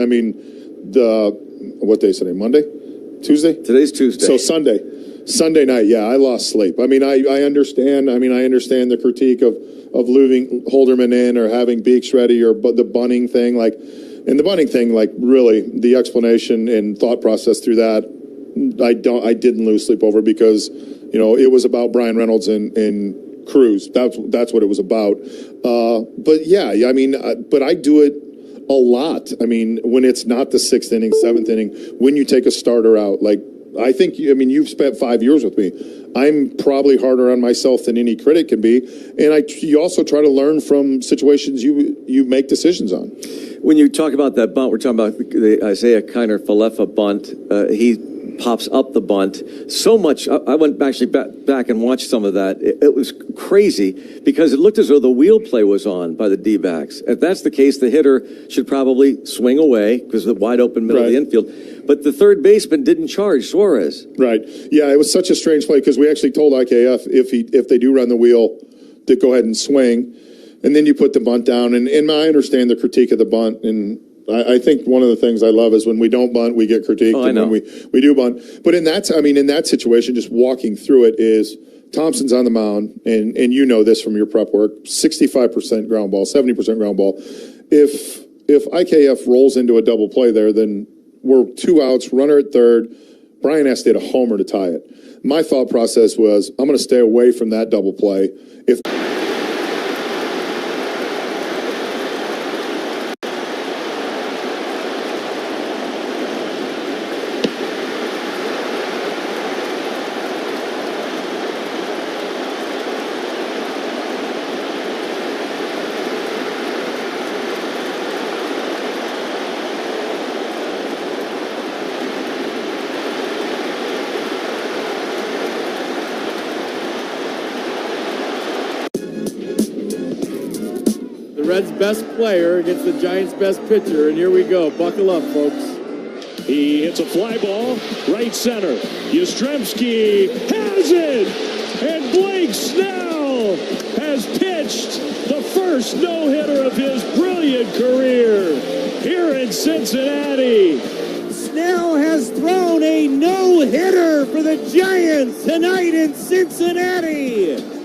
I mean, what day is today? Monday? Tuesday? Today's Tuesday. So Sunday night, yeah, I lost sleep. I mean, I understand. I mean, I understand the critique of leaving Holderman in or having Beeks ready or the bunting thing. Like, and the bunting thing, like, really, the explanation and thought process through that, I didn't lose sleep over because, you know, it was about Bryan Reynolds and Cruz. That's what it was about. But yeah, I mean, but I do it a lot. I mean, when it's not the 6th inning, 7th inning, when you take a starter out, like, I think, I mean, you've spent 5 years with me. I'm probably harder on myself than any critic can be. And you also try to learn from situations you make decisions on. When you talk about that bunt, we're talking about the Isaiah Kiner-Falefa bunt. He pops up the bunt so much. I went actually back and watched some of that. It was crazy because it looked as though the wheel play was on by the D-backs. If that's the case, the hitter should probably swing away because of the wide open middle of the infield. But the third baseman didn't charge Suarez. Right. Yeah, it was such a strange play because we actually told IKF if they do run the wheel to go ahead and swing, and then you put the bunt down. And I understand the critique of the bunt, and I think one of the things I love is when we don't bunt, we get critiqued. Oh, I know. And when we do bunt. But in that situation, just walking through it is Thompson's on the mound, and you know this from your prep work, 65% ground ball, 70% ground ball. If IKF rolls into a double play there, then we're 2 outs, runner at third. Bryan has to hit a homer to tie it. My thought process was, I'm going to stay away from that double play. Reds' best player against the Giants' best pitcher, and here we go. Buckle up, folks. He hits a fly ball, right center. Yastrzemski has it, and Blake Snell has pitched the first no-hitter of his brilliant career here in Cincinnati. Snell has thrown a no-hitter for the Giants tonight in Cincinnati.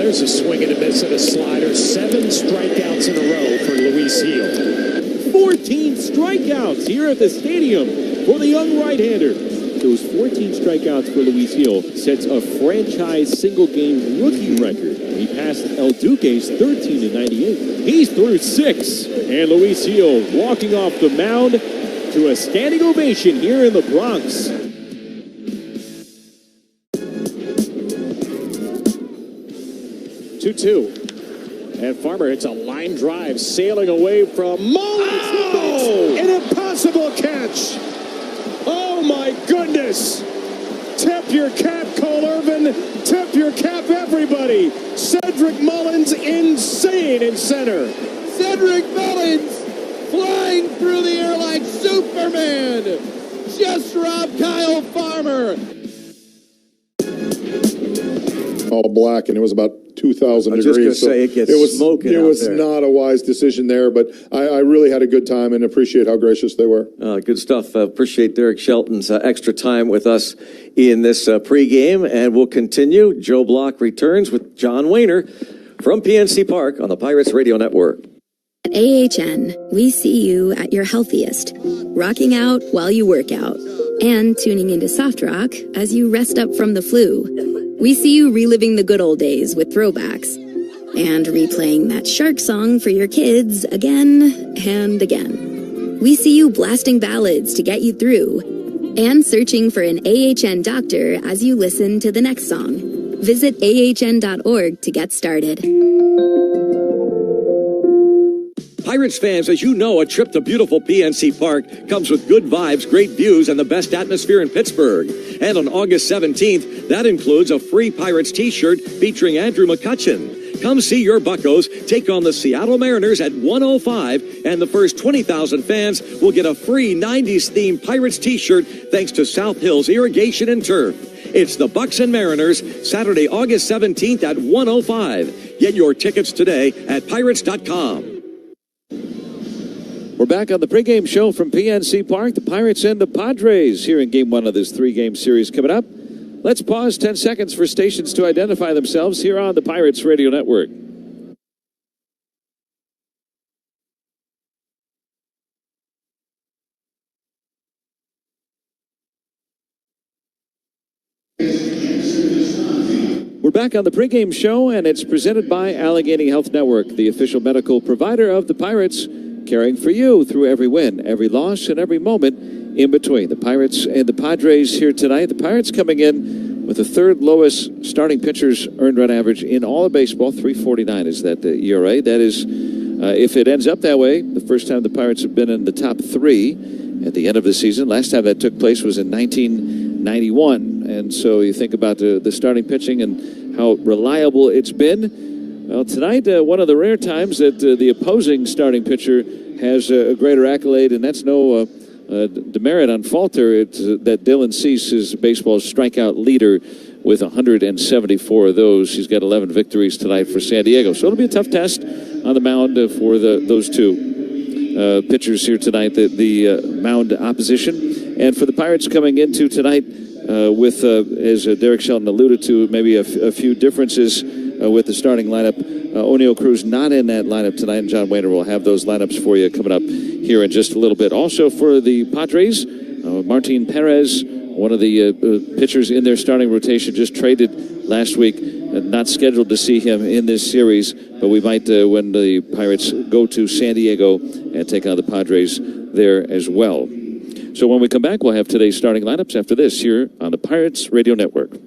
There's a swing and a miss and a slider. 7 strikeouts in a row for Luis Gil. 14 strikeouts here at the stadium for the young right-hander. Those 14 strikeouts for Luis Gil sets a franchise single-game rookie record. He passed El Duque's 13 in 98. He's through 6. And Luis Gil walking off the mound to a standing ovation here in the Bronx. 2-2. And Farmer hits a line drive, sailing away from Mullins. Oh! An impossible catch. Oh, my goodness. Tip your cap, Cole Irvin. Tip your cap, everybody. Cedric Mullins, insane in center. Cedric Mullins flying through the air like Superman. Just robbed Kyle Farmer. All black, and it was about 2,000 degrees. I was just going to say, it gets smoking It was not a wise decision there, but I really had a good time and appreciate how gracious they were. Good stuff. Appreciate Derek Shelton's extra time with us in this pregame, and we'll continue. Joe Block returns with John Wehner from PNC Park on the Pirates Radio Network. At AHN, we see you at your healthiest, rocking out while you work out, and tuning into Soft Rock as you rest up from the flu. We see you reliving the good old days with throwbacks and replaying that shark song for your kids again and again. We see you blasting ballads to get you through and searching for an AHN doctor as you listen to the next song. Visit ahn.org to get started. Pirates fans, as you know, a trip to beautiful PNC Park comes with good vibes, great views, and the best atmosphere in Pittsburgh. And on August 17th, that includes a free Pirates t-shirt featuring Andrew McCutchen. Come see your Buccos take on the Seattle Mariners at 1:05, and the first 20,000 fans will get a free 90s-themed Pirates t-shirt thanks to South Hills Irrigation and Turf. It's the Bucks and Mariners, Saturday, August 17th at 1:05. Get your tickets today at Pirates.com. We're back on the pregame show from PNC Park. The Pirates and the Padres here in Game 1 of this three-game series coming up. Let's pause 10 seconds for stations to identify themselves here on the Pirates Radio Network. We're back on the pregame show, and it's presented by Allegheny Health Network, the official medical provider of the Pirates, caring for you through every win, every loss, and every moment in between. The Pirates and the Padres here tonight. The Pirates coming in with the third lowest starting pitchers earned run average in all of baseball. 3.49 is that ERA. That is, if it ends up that way, the first time the Pirates have been in the top three at the end of the season. Last time that took place was in 1991. And so you think about the starting pitching and how reliable it's been. Well, tonight, one of the rare times that the opposing starting pitcher has a greater accolade, and that's no demerit on Falter. It's that Dylan Cease is baseball's strikeout leader with 174 of those. He's got 11 victories tonight for San Diego. So it'll be a tough test on the mound for those two pitchers here tonight, the mound opposition. And for the Pirates coming into tonight with, as Derek Shelton alluded to, maybe a few differences with the starting lineup. O'Neal Cruz not in that lineup tonight, and John Wayner will have those lineups for you coming up here in just a little bit. Also for the Padres, Martin Perez, one of the pitchers in their starting rotation, just traded last week. Not scheduled to see him in this series, but we might when the Pirates go to San Diego and take on the Padres there as well. So when we come back, we'll have today's starting lineups after this here on the Pirates Radio Network.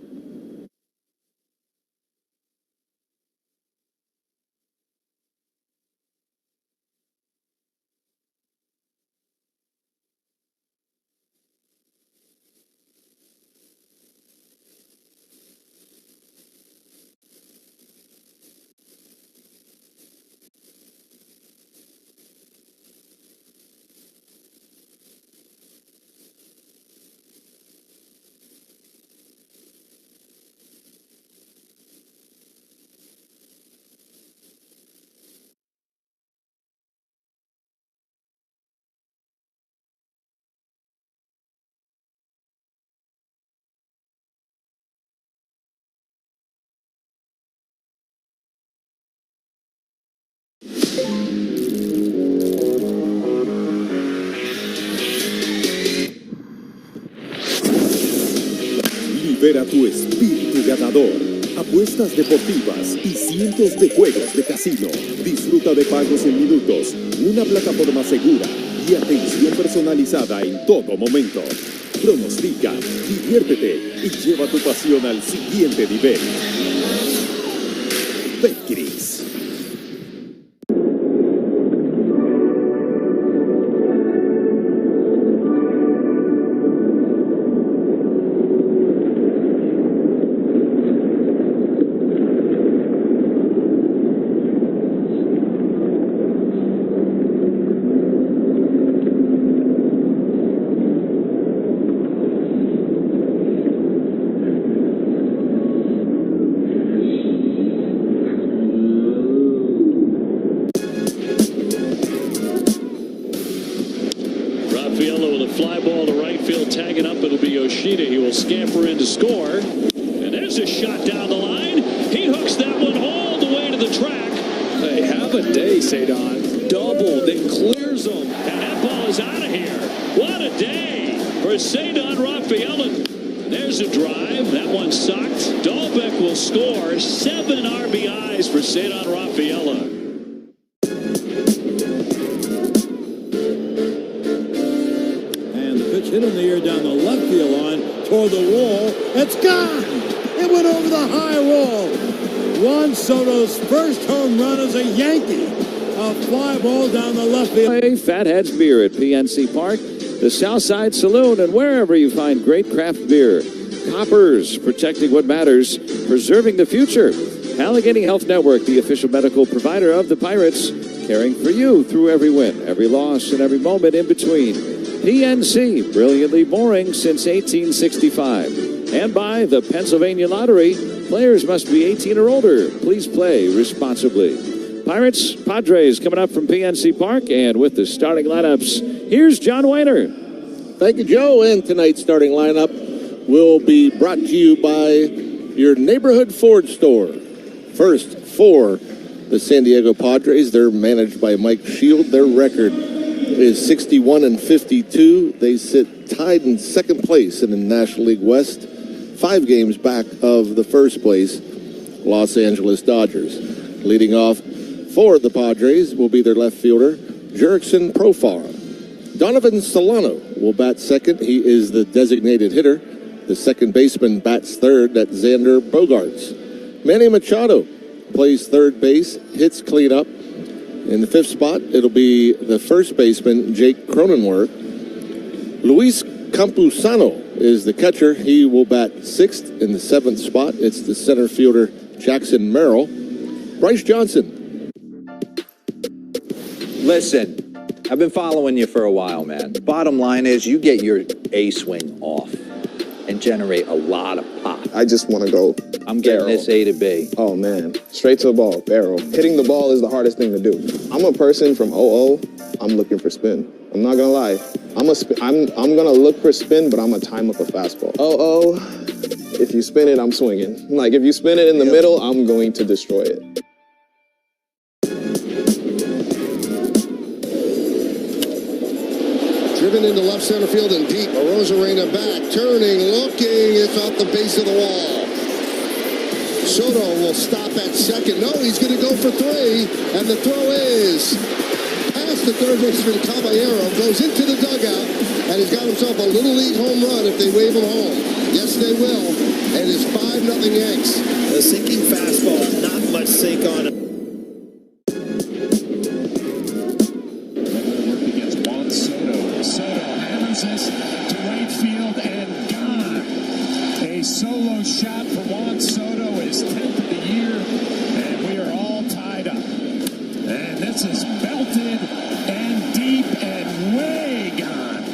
Libera tu espíritu ganador. Apuestas deportivas y cientos de juegos de casino. Disfruta de pagos en minutos, una plataforma segura y atención personalizada en todo momento. Pronostica, diviértete y lleva tu pasión al siguiente nivel. Betcris. Scamper in to score, and there's a shot down the line. He hooks that one all the way to the track. They have a day, Sadon. Doubled, it clears them. And that ball is out of here. What a day for Sadon Rafaela. There's a drive. That one sucked. Dahlbeck will score. 7 RBIs for Sadon Rafaela. And the pitch hit in the air down the left field line. Toward the wall, it's gone! It went over the high wall. Juan Soto's first home run as a Yankee. A fly ball down the left field. Fatheads Beer at PNC Park, the Southside Saloon, and wherever you find great craft beer. Coppers, protecting what matters, preserving the future. Allegheny Health Network, the official medical provider of the Pirates, caring for you through every win, every loss, and every moment in between. PNC, brilliantly boring since 1865. And by the Pennsylvania Lottery, Players must be 18 or older. Please play responsibly. Pirates, Padres coming up from PNC Park, and with the starting lineups, here's John Wayner. Thank you, Joe. And tonight's starting lineup will be brought to you by your neighborhood Ford store. First, for the San Diego Padres, they're managed by Mike Shield. Their record is 61-52. They sit tied in second place in the National League West, 5 games back of the first place Los Angeles Dodgers. Leading off for the Padres will be their left fielder, Jurickson Profar. Donovan Solano will bat second. He is the designated hitter. The second baseman bats third. That's Xander Bogaerts. Manny Machado plays third base, hits cleanup. In the fifth spot, it'll be the first baseman, Jake Cronenworth. Luis Campusano is the catcher. He will bat sixth. In the seventh spot, it's the center fielder, Jackson Merrill. Bryce Johnson. Listen, I've been following you for a while, man. Bottom line is you get your A swing off and generate a lot of pop. I just want to go. I'm getting this A to B. Oh, man. Straight to the ball, barrel. Hitting the ball is the hardest thing to do. I'm a person from 0-0. I'm looking for spin. I'm not going to lie. I'm going to look for spin, but I'm going to time up a fastball. 0-0. If you spin it, I'm swinging. Like, if you spin it in the middle, I'm going to destroy it. Driven into left center field and deep. Arozarena back, turning, looking. It's off the base of the wall. Soto will stop at second. No, he's going to go for 3. And the throw is past the third baseman Caballero. Goes into the dugout. And he's got himself a Little League home run if they wave him home. Yes, they will. And it's 5-0 Yanks. A sinking fastball. Not much sink on it. Solo shot for Juan Soto, his 10th of the year, and we are all tied up. And this is belted and deep and way gone.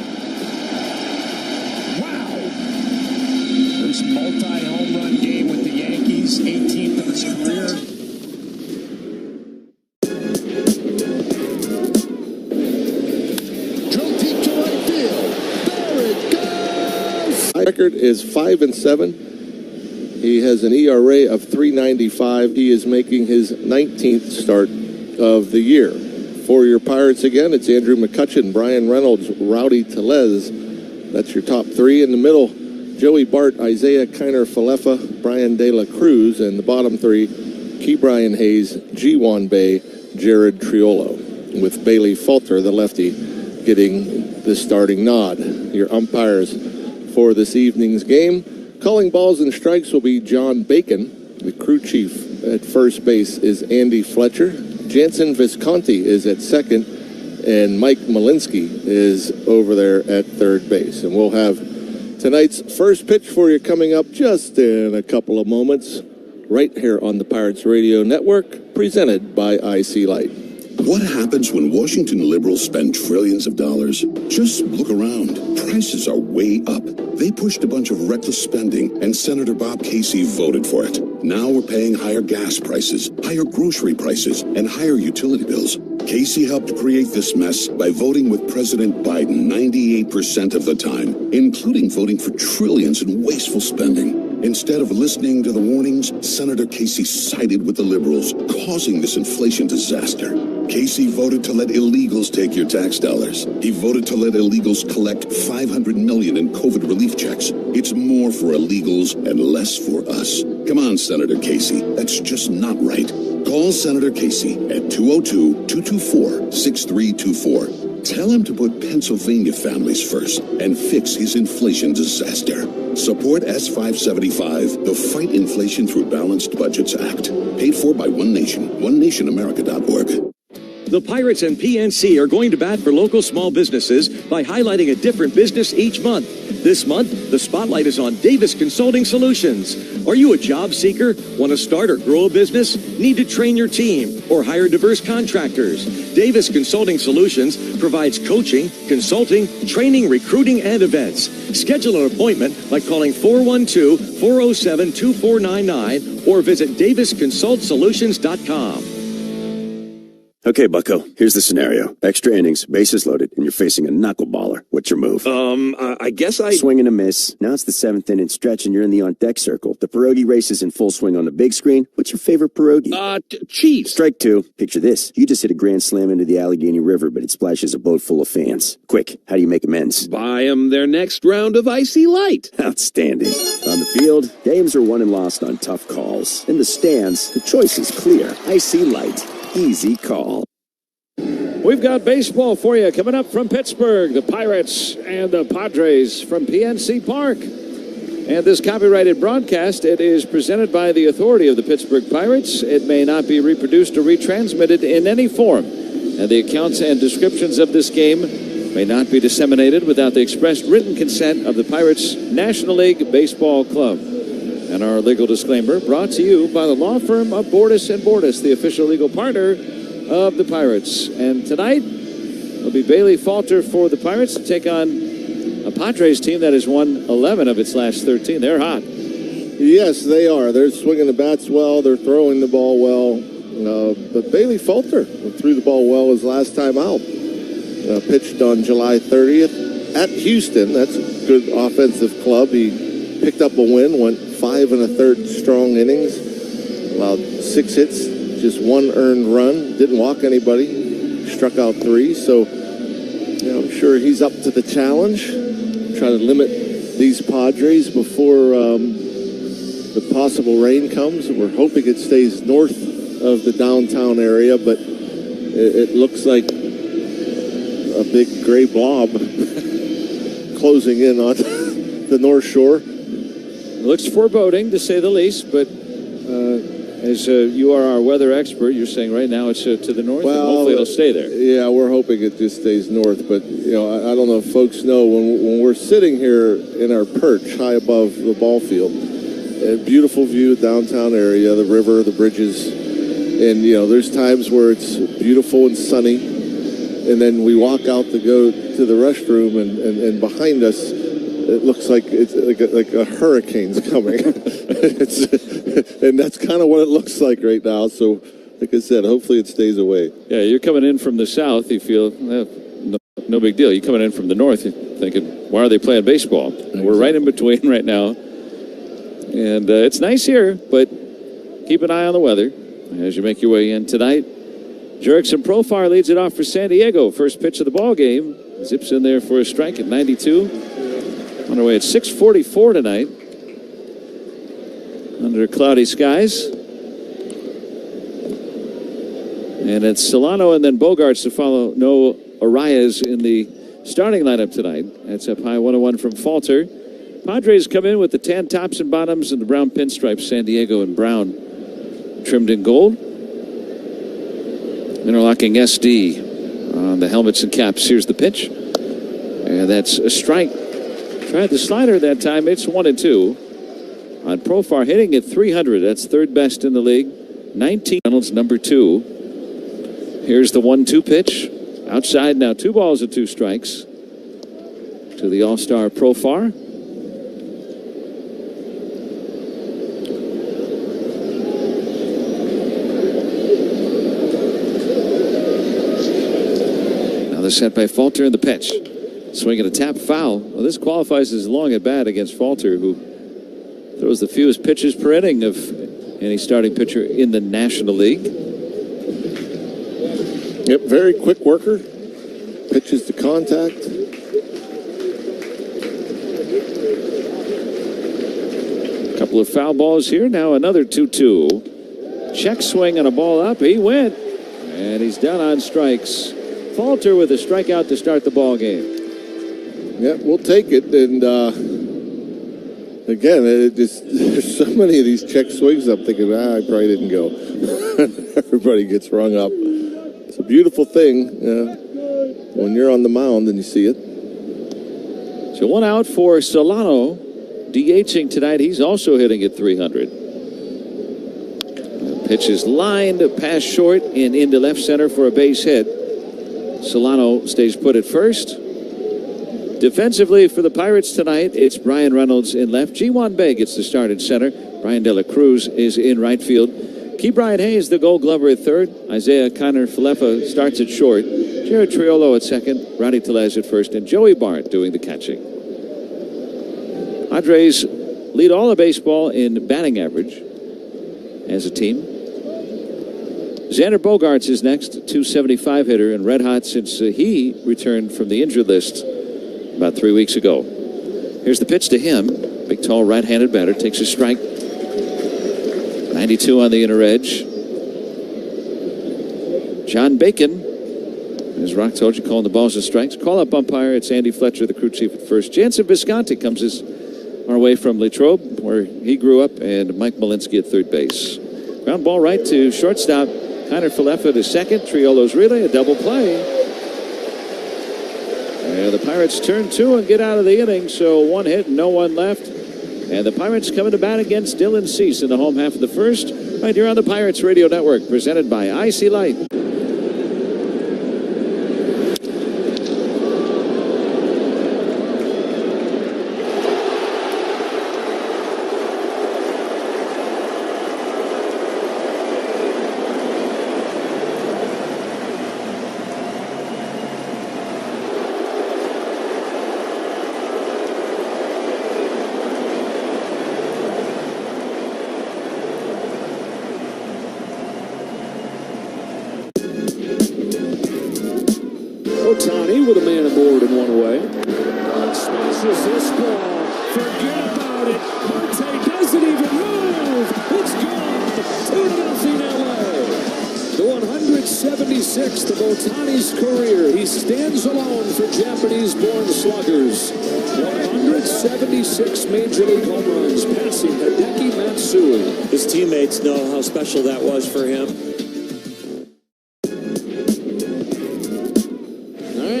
Wow. This multi-home run game with the Yankees, 18th of his career. Drilled deep to right field. There it goes. Record is 5-7. He has an ERA of 3.95. He is making his 19th start of the year. For your Pirates again, it's Andrew McCutchen, Bryan Reynolds, Rowdy Tellez. That's your top 3. In the middle, Joey Bart, Isaiah Kiner-Falefa, Brian De La Cruz. And the bottom 3, Ke'Bryan Hayes, Ji-Hwan Bae, Jared Triolo. With Bailey Falter, the lefty, getting the starting nod. Your umpires for this evening's game. Calling balls and strikes will be John Bacon. The crew chief at first base is Andy Fletcher. Jansen Visconti is at second. And Mike Malinsky is over there at third base. And we'll have tonight's first pitch for you coming up just in a couple of moments. Right here on the Pirates Radio Network, presented by IC Light. What happens when Washington liberals spend trillions of dollars? Just look around. Prices are way up. They pushed a bunch of reckless spending, and Senator Bob Casey voted for it. Now we're paying higher gas prices, higher grocery prices, and higher utility bills. Casey helped create this mess by voting with President Biden 98% of the time, including voting for trillions in wasteful spending. Instead of listening to the warnings, Senator Casey sided with the liberals, causing this inflation disaster. Casey voted to let illegals take your tax dollars. He voted to let illegals collect $500 million in COVID relief checks. It's more for illegals and less for us. Come on, Senator Casey. That's just not right. Call Senator Casey at 202-224-6324. Tell him to put Pennsylvania families first and fix his inflation disaster. Support S575, the Fight Inflation Through Balanced Budgets Act. Paid for by One Nation, onenationamerica.org. The Pirates and PNC are going to bat for local small businesses by highlighting a different business each month. This month, the spotlight is on Davis Consulting Solutions. Are you a job seeker? Want to start or grow a business? Need to train your team or hire diverse contractors? Davis Consulting Solutions provides coaching, consulting, training, recruiting, and events. Schedule an appointment by calling 412-407-2499 or visit davisconsultsolutions.com. Okay, bucko, here's the scenario. Extra innings, bases loaded, and you're facing a knuckleballer. What's your move? I guess I... Swing and a miss. Now it's the 7th inning stretch, and you're in the on-deck circle. The pierogi race is in full swing on the big screen. What's your favorite pierogi? Chiefs. Strike 2. Picture this. You just hit a grand slam into the Allegheny River, but it splashes a boat full of fans. Quick, how do you make amends? Buy them their next round of Icy Light. Outstanding. On the field, games are won and lost on tough calls. In the stands, the choice is clear. Icy Light. Easy call. We've got baseball for you coming up from Pittsburgh. The Pirates and the Padres from PNC Park. And this copyrighted broadcast, it is presented by the authority of the Pittsburgh Pirates. It may not be reproduced or retransmitted in any form. And the accounts and descriptions of this game may not be disseminated without the expressed written consent of the Pirates National League Baseball Club. And our legal disclaimer brought to you by the law firm of Bordas & Bordas, the official legal partner of the Pirates. And tonight will be Bailey Falter for the Pirates to take on a Padres team that has won 11 of its last 13. They're hot. Yes, they are. They're swinging the bats well. They're throwing the ball well. But Bailey Falter threw the ball well his last time out. Pitched on July 30th at Houston. That's a good offensive club. He picked up a win, went 5 1/3 strong innings, allowed 6 hits, just 1 earned run, didn't walk anybody, struck out 3. So, I'm sure he's up to the challenge. Try to limit these Padres before the possible rain comes. We're hoping it stays north of the downtown area, but it looks like a big gray blob closing in on the North Shore. Looks foreboding, to say the least, but as you are our weather expert, you're saying right now it's to the north, and hopefully it'll stay there. Yeah, we're hoping it just stays north, but, I don't know if folks know, when we're sitting here in our perch high above the ball field, a beautiful view of downtown area, the river, the bridges, and, there's times where it's beautiful and sunny, and then we walk out to go to the restroom, and behind us, it looks like it's like a hurricane's coming. And that's kind of what it looks like right now. So, like I said, hopefully it stays away. Yeah, you're coming in from the south. You feel, no big deal. You're coming in from the north. You're thinking, why are they playing baseball? Exactly. We're right in between right now. And it's nice here, but keep an eye on the weather as you make your way in tonight. Jurickson Profar leads it off for San Diego. First pitch of the ball game. Zips in there for a strike at 92. On our way at 6:44 tonight. Under cloudy skies. And it's Solano and then Bogaerts to follow. No Arias in the starting lineup tonight. That's up high 101 from Falter. Padres come in with the tan tops and bottoms and the brown pinstripes. San Diego and brown trimmed in gold. Interlocking SD on the helmets and caps. Here's the pitch. And that's a strike. Tried the slider that time. It's 1-2. On Profar hitting at 300. That's third best in the league. 19. Reynolds number 2. Here's the 1-2 pitch. Outside now. 2 balls and 2 strikes. To the All-Star Profar. Another set by Falter in the pitch. Swinging a tap foul. Well, this qualifies as long at bat against Falter, who throws the fewest pitches per inning of any starting pitcher in the National League. Yep, very quick worker. Pitches to contact. Couple of foul balls here. Now another 2-2. Check swing and a ball up. He went. And he's down on strikes. Falter with a strikeout to start the ball game. Yeah, we'll take it. And again, there's so many of these check swings. I'm thinking, I probably didn't go. Everybody gets rung up. It's a beautiful thing when you're on the mound and you see it. So 1 out for Solano. DHing tonight. He's also hitting at 300. The pitch is lined past short and into left center for a base hit. Solano stays put at first. Defensively for the Pirates tonight, it's Bryan Reynolds in left. Ji-Hwan Bae gets the start in center. Brian De La Cruz is in right field. Key Brian Hayes, the Gold Glover, at third. Isaiah Kiner-Falefa starts at short. Jared Triolo at second. Rowdy Tellez at first. And Joey Bart doing the catching. Padres lead all of baseball in batting average as a team. Xander Bogaerts is next, 275 hitter and red hot since he returned from the injured list about 3 weeks ago. Here's the pitch to him. Big, tall, right-handed batter takes a strike. 92 on the inner edge. John Bacon, as Rock told you, calling the balls and strikes. Call-up umpire, it's Andy Fletcher, the crew chief at first. Jansen Visconti comes our way from Latrobe, where he grew up, and Mike Malinsky at third base. Ground ball right to shortstop. Kiner-Falefa to second. Triolo's relay, a double play. And the Pirates turn 2 and get out of the inning, so 1 hit and no one left. And the Pirates coming to bat against Dylan Cease in the home half of the first, right here on the Pirates Radio Network, presented by IC Light. Ohtani with a man aboard in one away. Smashes this ball. Forget about it. Marte doesn't even move. It's gone. 2-0 LA. The 176th of Ohtani's career. He stands alone for Japanese-born sluggers. 176 Major League home runs, passing Hideki Matsui. His teammates know how special that was for him.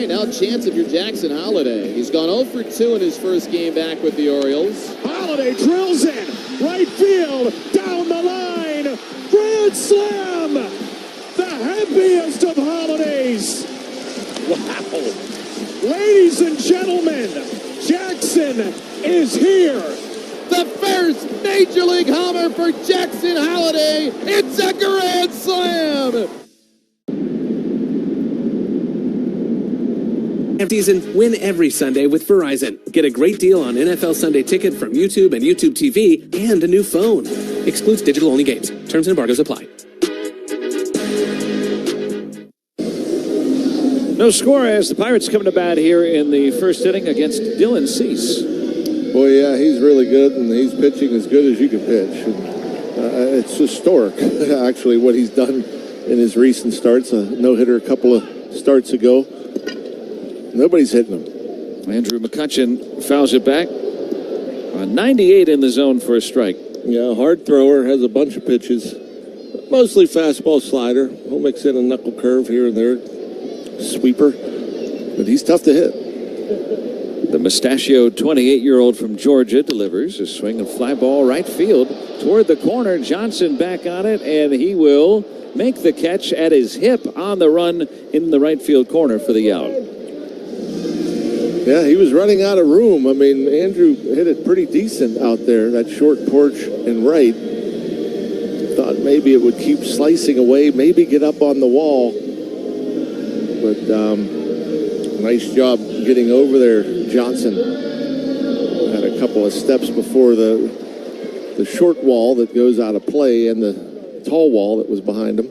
Now chance if you're Jackson Holliday. He's gone 0 for 2 in his first game back with the Orioles. Holliday drills in, right field, down the line, grand slam! The happiest of holidays! Wow! Ladies and gentlemen, Jackson is here! The first Major League homer for Jackson Holliday. It's a grand slam! Season, win every Sunday with Verizon. Get a great deal on NFL Sunday Ticket from YouTube and YouTube TV and a new phone. Excludes digital-only games. Terms and embargoes apply. No score as the Pirates come to bat here in the first inning against Dylan Cease. Boy, yeah, he's really good, and he's pitching as good as you can pitch. And, it's historic, actually, what he's done in his recent starts. A no-hitter a couple of starts ago. Nobody's hitting him. Andrew McCutchen fouls it back. 98 in the zone for a strike. Yeah, hard thrower, has a bunch of pitches. Mostly fastball slider. He'll mix in a knuckle curve here and there. Sweeper. But he's tough to hit. The mustachioed 28-year-old from Georgia delivers a swing and fly ball right field toward the corner. Johnson back on it, and he will make the catch at his hip on the run in the right field corner for the out. Yeah, he was running out of room. I mean, Andrew hit it pretty decent out there, that short porch and right. Thought maybe it would keep slicing away, maybe get up on the wall. But nice job getting over there, Johnson. Had a couple of steps before the short wall that goes out of play and the tall wall that was behind him.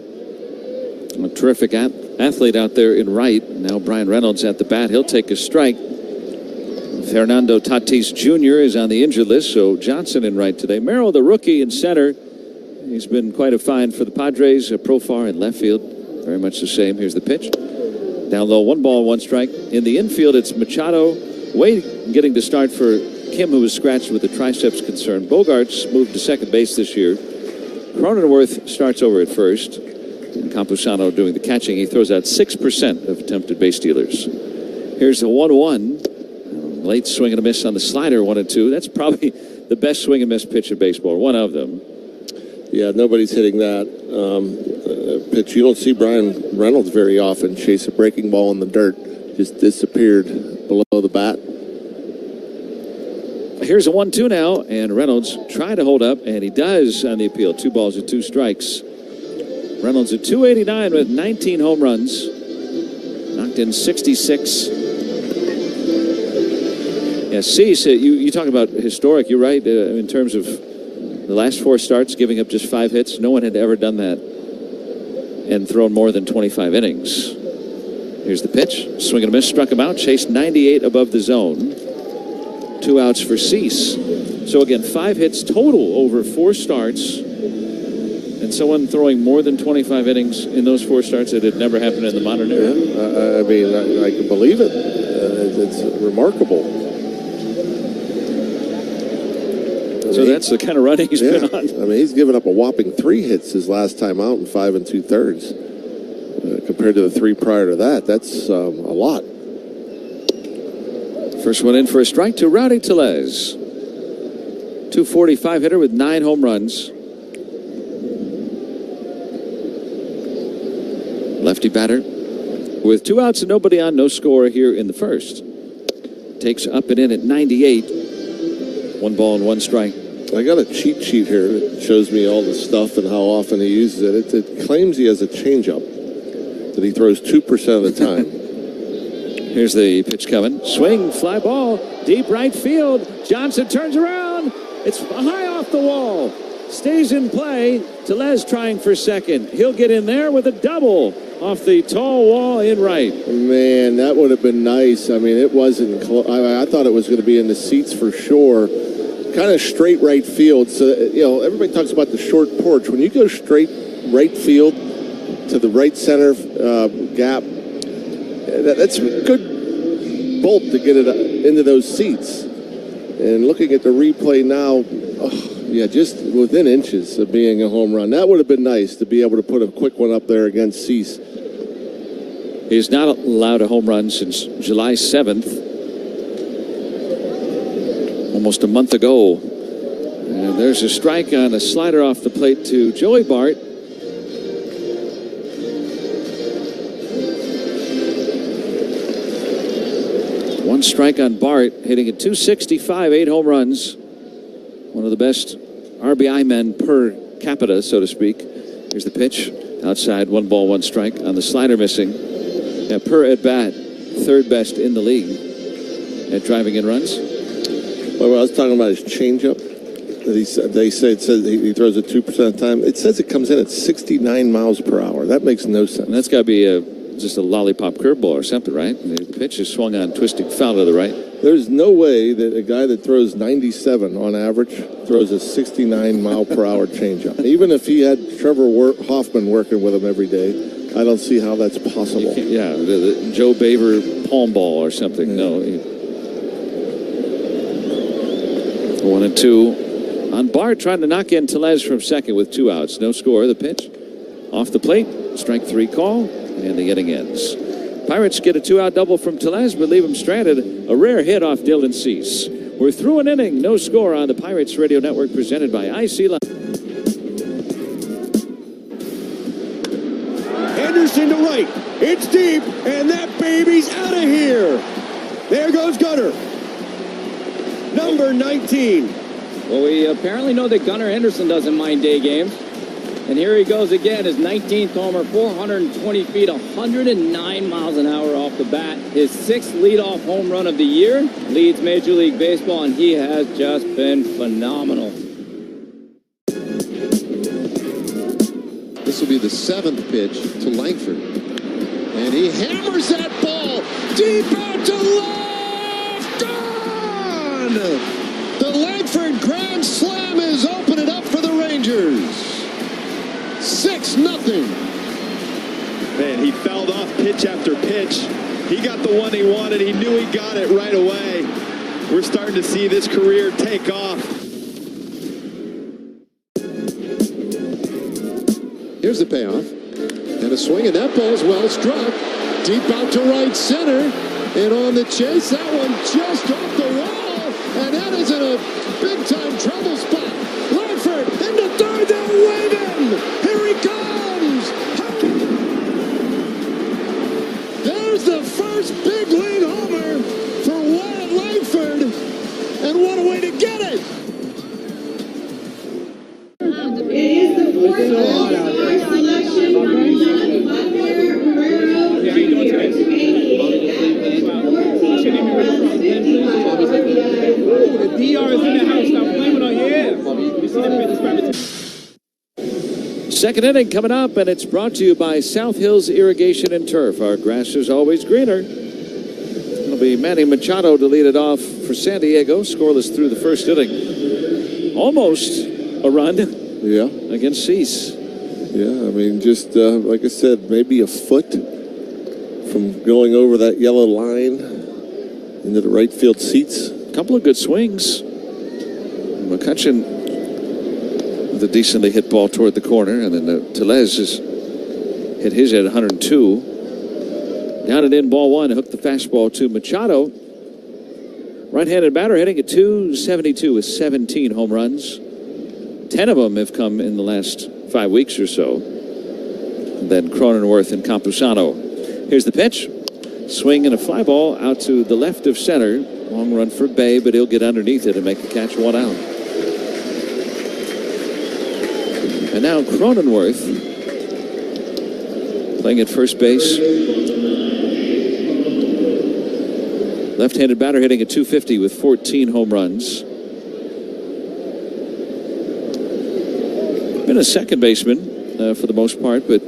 A terrific athlete out there in right. Now Bryan Reynolds at the bat. He'll take a strike. Fernando Tatis Jr. is on the injured list, so Johnson in right today. Merrill, the rookie, in center. He's been quite a find for the Padres. Profar in left field, very much the same. Here's the pitch. Down low, 1 ball, 1 strike. In the infield, it's Machado. Wade getting the start for Kim, who was scratched with a triceps concern. Bogaerts moved to second base this year. Cronenworth starts over at first. And Campusano doing the catching. He throws out 6% of attempted base stealers. Here's the 1-1. Late swing and a miss on the slider, 1-2. That's probably the best swing and miss pitch in baseball, one of them. Yeah, nobody's hitting that pitch. You don't see Bryan Reynolds very often chase a breaking ball in the dirt. Just disappeared below the bat. Here's a 1-2 now, and Reynolds tried to hold up, and he does on the appeal. 2 balls and 2 strikes. Reynolds at 289 with 19 home runs. Knocked in 66. Yeah, Cease, you talk about historic. You're right in terms of the last 4 starts, giving up just 5 hits. No one had ever done that and thrown more than 25 innings. Here's the pitch. Swing and a miss, struck him out. Chased 98 above the zone. 2 outs for Cease. So again, 5 hits total over 4 starts. And someone throwing more than 25 innings in those 4 starts, that had never happened in the modern era. Yeah, I mean, I can believe it. It's remarkable. So that's the kind of running he's been on. I mean, he's given up a whopping 3 hits his last time out in 5 2/3. Compared to the 3 prior to that, that's a lot. First one in for a strike to Rowdy Tellez. 245 hitter with 9 home runs. Lefty batter with 2 outs and nobody on, no score here in the first. Takes up and in at 98. 1 ball and 1 strike. I got a cheat sheet here that shows me all the stuff and how often he uses it. It claims he has a changeup that he throws 2% of the time. Here's the pitch coming. Swing, fly ball, deep right field. Johnson turns around. It's high off the wall. Stays in play. Tellez trying for second. He'll get in there with a double off the tall wall in right. Man, that would have been nice. I mean, it wasn't close. I thought it was going to be in the seats for sure. Kind of straight right field. So, you know, everybody talks about the short porch. When you go straight right field to the right center gap, that's a good bolt to get it into those seats. And looking at the replay now, yeah, just within inches of being a home run. That would have been nice to be able to put a quick one up there against Cease. He's not allowed a home run since July 7th. Almost a month ago. And there's a strike on a slider off the plate to Joey Bart. One strike on Bart, hitting at 265, 8 home runs. One of the best RBI men per capita, so to speak. Here's the pitch. Outside, 1 ball, 1 strike on the slider missing. Yeah, per at bat, 3rd best in the league at driving in runs. Well, I was talking about his changeup. They say it says he throws it 2% of the time. It says it comes in at 69 miles per hour. That makes no sense. And that's got to be just a lollipop curveball or something, right? The pitch is swung on, twisting foul to the right. There's no way that a guy that throws 97 on average throws a 69 mile per hour changeup. Even if he had Trevor Hoffman working with him every day, I don't see how that's possible. Yeah, the Joe Baver palm ball or something. Yeah. No. 1-2 on Bart, trying to knock in Tellez from second with 2 outs. No score. The pitch off the plate. Strike 3 call, and the inning ends. Pirates get a 2-out double from Tellez, but leave him stranded. A rare hit off Dylan Cease. We're through an inning. No score on the Pirates Radio Network, presented by IC Live. Anderson to right. It's deep, and that baby's out of here. There goes Gunnar. Number 19. Well, we apparently know that Gunnar Henderson doesn't mind day games. And here he goes again, his 19th homer, 420 feet, 109 miles an hour off the bat. His 6th leadoff home run of the year, leads Major League Baseball, and he has just been phenomenal. This will be the 7th pitch to Langford. And he hammers that ball deep out to left. Gone! The Langford grand slam is opening up for the Rangers. 6-0. Man, he fouled off pitch after pitch. He got the one he wanted. He knew he got it right away. We're starting to see this career take off. Here's the payoff. And a swing, and that ball's well struck. Deep out to right center. And on the chase, that one just off the wall. And that is in a big-time trouble spot. Langford into third, they'll wave him. Here he comes. There's the first big league homer for Wyatt Langford. And what a way to get it. It is the fourth all-star selection for The DR is in the house now. Blame it on Second inning coming up, and it's brought to you by South Hills Irrigation and Turf. Our grass is always greener. It'll be Manny Machado to lead it off for San Diego. Scoreless through the first inning. Almost a run. Yeah. Against Cease. Yeah, I mean, just like I said, maybe a foot from going over that yellow line into the right field seats. A couple of good swings. McCutchen with a decently hit ball toward the corner, and then Tellez has hit his at 102. Down and in, ball one, hooked the fastball to Machado. Right-handed batter hitting at .272 with 17 home runs. 10 of them have come in the last 5 weeks or so. And then Cronenworth and Campusano. Here's the pitch. Swing and a fly ball out to the left of center. Long run for Bay, but he'll get underneath it and make the catch, 1 out. And now Cronenworth playing at first base. Left-handed batter hitting at .250 with 14 home runs. Been a second baseman for the most part, but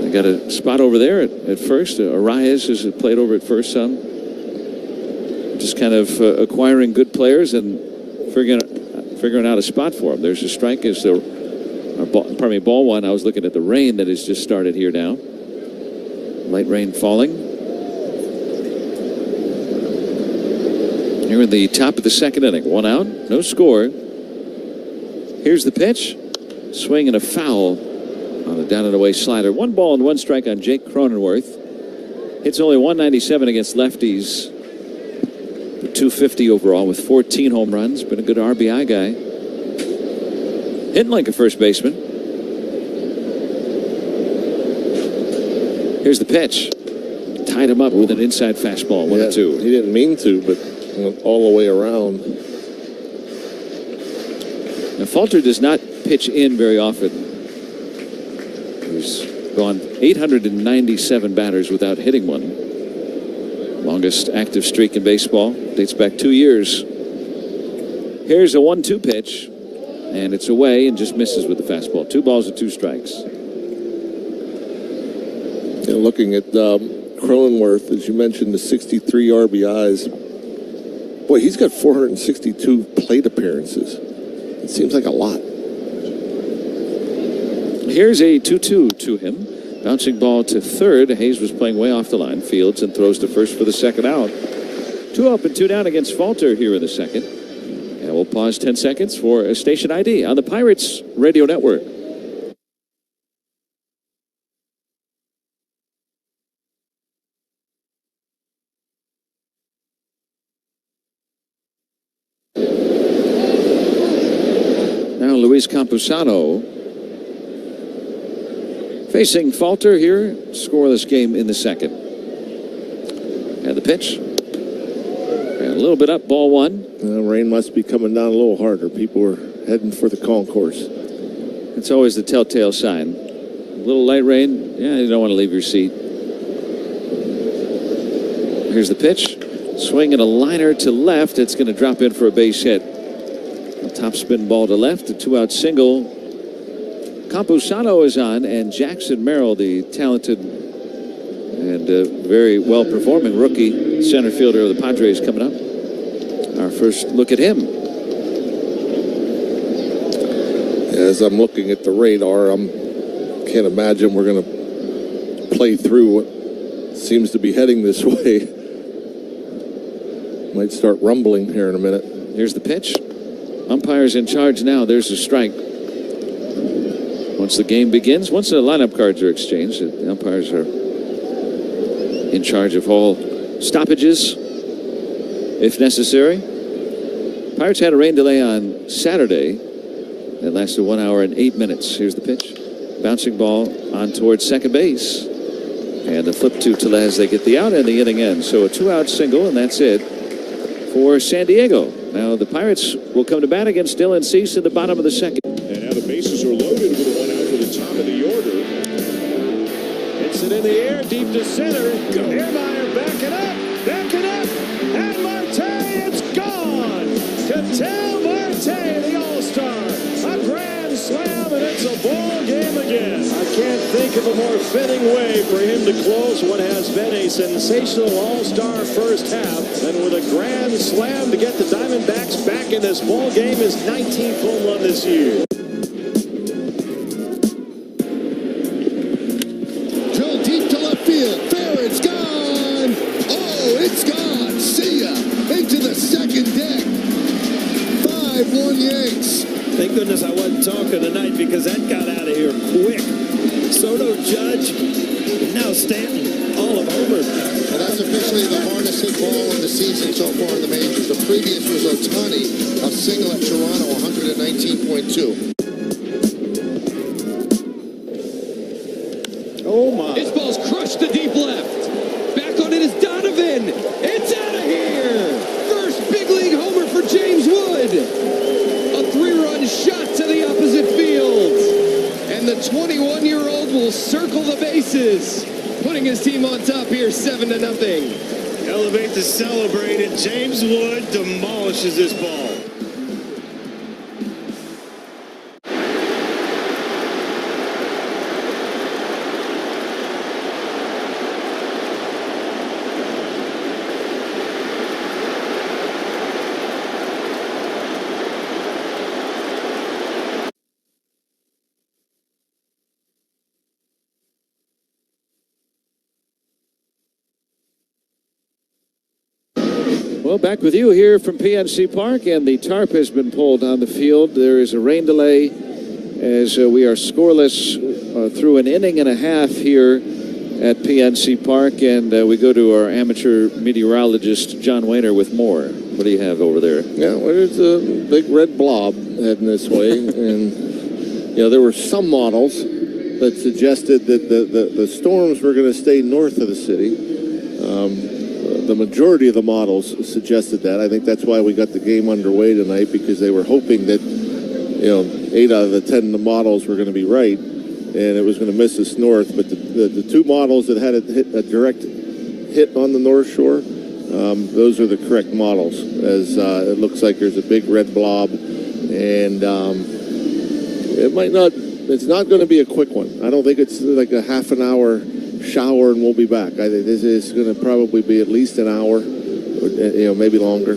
I got a spot over there at first. Arias has played over at first some. Just kind of acquiring good players and figuring out a spot for them. There's a strike as ball one. I was looking at the rain that has just started here now. Light rain falling. Here in the top of the second inning. 1 out, no score. Here's the pitch. Swing and a foul on a down and away slider. 1 ball and 1 strike on Jake Cronenworth. Hits only 197 against lefties. 250 overall with 14 home runs. Been a good RBI guy. Hitting like a first baseman. Here's the pitch. Tied him up with an inside fastball. 1-2. He didn't mean to, but went all the way around. Now, Falter does not pitch in very often. He's gone 897 batters without hitting one. Longest active streak in baseball. Dates back 2 years. Here's a 1-2 pitch, and it's away and just misses with the fastball. 2 balls and 2 strikes. Yeah, looking at Cronenworth, as you mentioned, the 63 RBIs. Boy, he's got 462 plate appearances. It seems like a lot. Here's a 2-2 to him. Bouncing ball to third. Hayes was playing way off the line. Fields and throws to first for the second out. 2 up and 2 down against Falter here in the second. And we'll pause 10 seconds for a station ID on the Pirates Radio Network. Now Luis Campusano facing Falter here. Scoreless game in the second. And the pitch. And a little bit up, ball 1. Rain must be coming down a little harder. People are heading for the concourse. It's always the telltale sign. A little light rain, yeah, you don't want to leave your seat. Here's the pitch. Swing and a liner to left. It's going to drop in for a base hit. A top spin ball to left. A 2-out single. Campusano is on, and Jackson Merrill, the talented and very well-performing rookie center fielder of the Padres, coming up. Our first look at him. As I'm looking at the radar, can't imagine we're going to play through what seems to be heading this way. Might start rumbling here in a minute. Here's the pitch. Umpire's in charge now. There's a strike. Once the game begins, once the lineup cards are exchanged, the umpires are in charge of all stoppages, if necessary. Pirates had a rain delay on Saturday that lasted 1 hour and 8 minutes. Here's the pitch. Bouncing ball on towards second base. And a flip to Tellez. They get the out and the inning ends. So a 2-out single, and that's it for San Diego. Now the Pirates will come to bat against Dylan Cease in the bottom of the second. And now the bases are loaded with a 1 out to the top of the order. Hits it in the air, deep to center. Airmeyer backing up, and Marte, it's gone. Ketel Marte, the All-Star. A grand slam, and it's a ball game again. I can't think of a more fitting way for him to close what has been a sensational All-Star first half than with a grand slam to get the Diamondbacks back in this ball game. His 19th home run this year. Drill deep to left field. Fair, it's gone. Oh, it's gone. See ya. Into the second deck. 5-1 Yanks. Thank goodness I wasn't talking tonight because that got out of here quick. Soto, Judge, and now Stanton, all of Homer. Well, that's officially the hardest hit ball of the season so far in the majors. The previous was Ohtani, a single at Toronto, 119.2. Oh, my. This ball's crushed to deep left. Back on it is Donovan. It's out of here. First big league homer for James Wood. A 3-run shot to the opposite field. And the 21-year-old will circle the bases, putting his team on top here 7-0. Elevate to celebrate, and James Wood demolishes this ball. Well, back with you here from PNC Park, and the tarp has been pulled on the field. There is a rain delay as we are scoreless through an inning and a half here at PNC Park, and we go to our amateur meteorologist, John Wayner, with more. What do you have over there? Yeah, well, there's a big red blob heading this way, and there were some models that suggested that the storms were going to stay north of the city. The majority of the models suggested that. I think that's why we got the game underway tonight, because they were hoping that 8 out of the 10 of the models were going to be right, and it was going to miss us north. But the two models that had a direct hit on the North Shore, those are the correct models, as it looks like there's a big red blob, and it's not going to be a quick one. I don't think it's like a half an hour shower and we'll be back. I think this is going to probably be at least an hour, maybe longer.